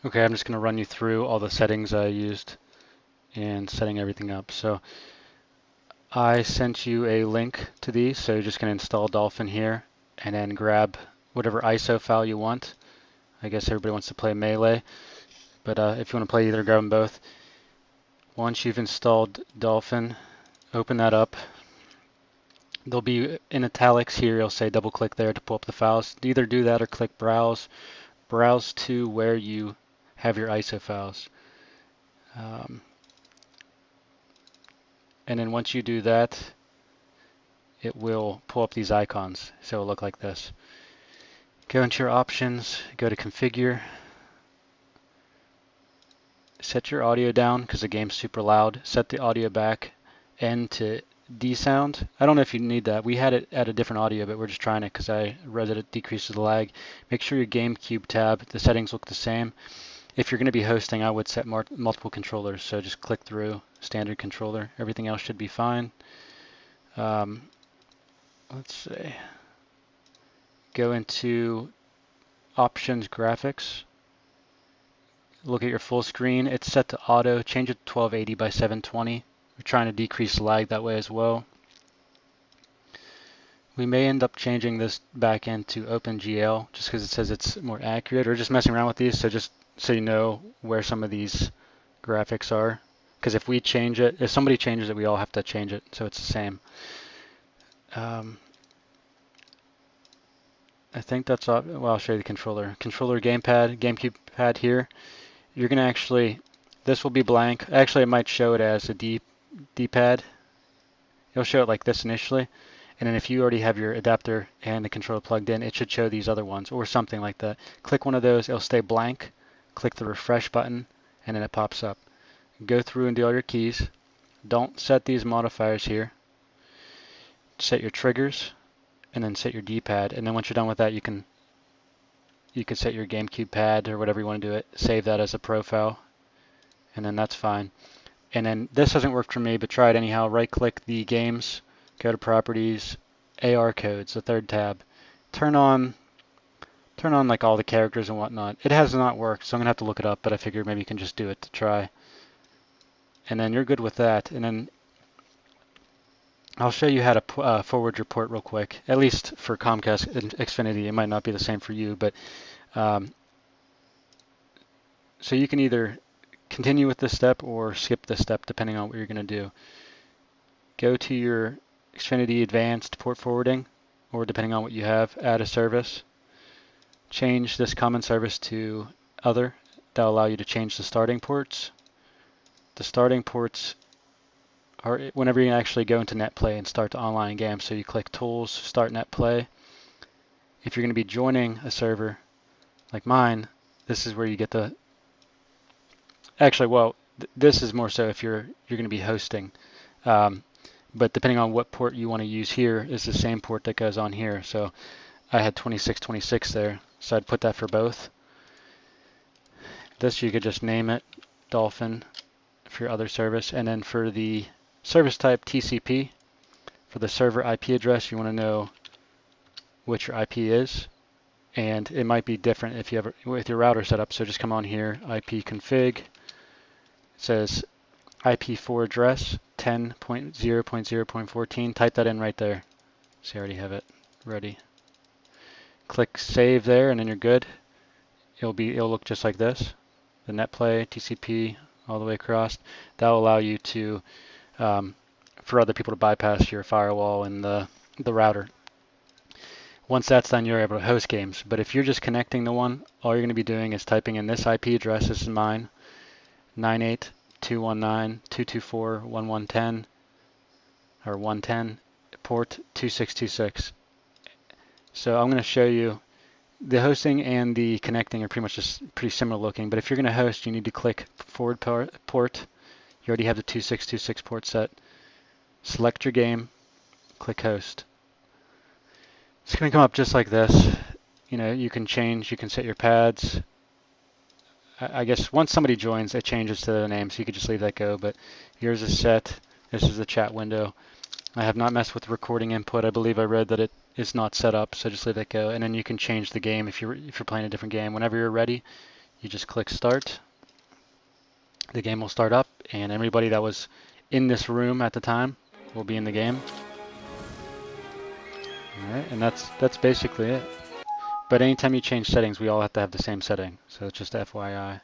Okay, I'm just going to run you through all the settings I used and setting everything up. So I sent you a link to these, so you're just going to install Dolphin here and then grab whatever ISO file you want. I guess everybody wants to play Melee, but if you want to play either, grab them both. Once you've installed Dolphin, open that up. They'll be in italics here. You'll say double click there to pull up the files. Either do that or click browse. Browse to where you have your ISO files. Um, and then once you do that, it will pull up these icons. So it'll look like this. Go into your options, go to configure, set your audio down because the game's super loud. Set the audio back N to D sound. I don't know if you need that. We had it at a different audio, but we're just trying it because I read that it decreases the lag. Make sure your GameCube tab, the settings look the same. If you're going to be hosting, I would set multiple controllers. So just click through standard controller. Everything else should be fine. Let's see. Go into options graphics. Look at your full screen. It's set to auto. Change it to 1280 by 720. We're trying to decrease the lag that way as well. We may end up changing this back into OpenGL just because it says it's more accurate, or just messing around with these, so just so you know where some of these graphics are. Because if we change it, if somebody changes it, we all have to change it, so it's the same. I think that's all. Well, I'll show you the controller. Controller gamepad, GameCube pad here. You're going to actually, this will be blank. Actually, it might show it as a D-pad. It'll show it like this initially. And then if you already have your adapter and the controller plugged in, it should show these other ones or something like that. Click one of those, it'll stay blank. Click the refresh button, and then it pops up. Go through and do all your keys. Don't set these modifiers here. Set your triggers, and then set your D-pad. And then once you're done with that, you can set your GameCube pad or whatever you want to do it. Save that as a profile, and then that's fine. And then this hasn't worked for me, but try it anyhow. Right-click the games, go to properties, AR codes, the third tab. Turn on like all the characters and whatnot. It has not worked, so I'm gonna have to look it up, but I figured maybe you can just do it to try. And then you're good with that. And then I'll show you how to forward your port real quick, at least for Comcast and Xfinity. It might not be the same for you, but so you can either continue with this step or skip this step depending on what you're going to do. Go to your Xfinity Advanced port forwarding, or depending on what you have, add a service. Change this common service to other. That'll allow you to change the starting ports. The starting ports are whenever you actually go into NetPlay and start the online game. So you click Tools, Start NetPlay. If you're going to be joining a server like mine, this is where you get the. Actually, well, this is more so if you're going to be hosting. But depending on what port you want to use here is the same port that goes on here. So I had 2626 there, so I'd put that for both. This you could just name it Dolphin for your other service, and then for the service type TCP, for the server IP address, you want to know what your IP is, and it might be different if you have with your router set up. So just come on here, IP config. It says IP4 address 10.0.0.14. Type that in right there. So you already have it ready. Click save there, and then you're good. It'll look just like this. The NetPlay, TCP, all the way across. That will allow you to, for other people to bypass your firewall and the router. Once that's done, you're able to host games. But if you're just connecting to one, all you're going to be doing is typing in this IP address. This is mine, 98.219.224.1110 or 110, port 2626. So I'm going to show you. The hosting and the connecting are pretty much just pretty similar looking, but if you're going to host, you need to click forward port. You already have the 2626 port set. Select your game, click host. It's going to come up just like this. You know, you can change, you can set your pads. I guess once somebody joins, it changes to the name, so you could just leave that go, but yours is set. This is the chat window. I have not messed with the recording input. I believe I read that it is not set up, so just leave that go. And then you can change the game if you're playing a different game. Whenever you're ready, You just click start. The game will start up, and everybody that was in this room at the time will be in the game. All right, and that's basically it. But anytime you change settings, we all have to have the same setting. So it's just FYI.